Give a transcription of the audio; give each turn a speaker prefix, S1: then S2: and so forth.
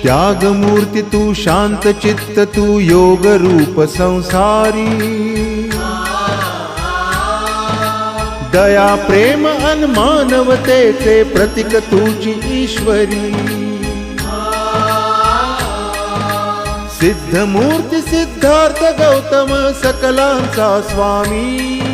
S1: त्यागमूर्ती तू शांत चित्त तू योग रूप संसारी दया प्रेम अन मानवतेचे प्रतीक तुझी ईश्वरी सिद्धमूर्ती सिद्धार्थ गौतम सकलांचा स्वामी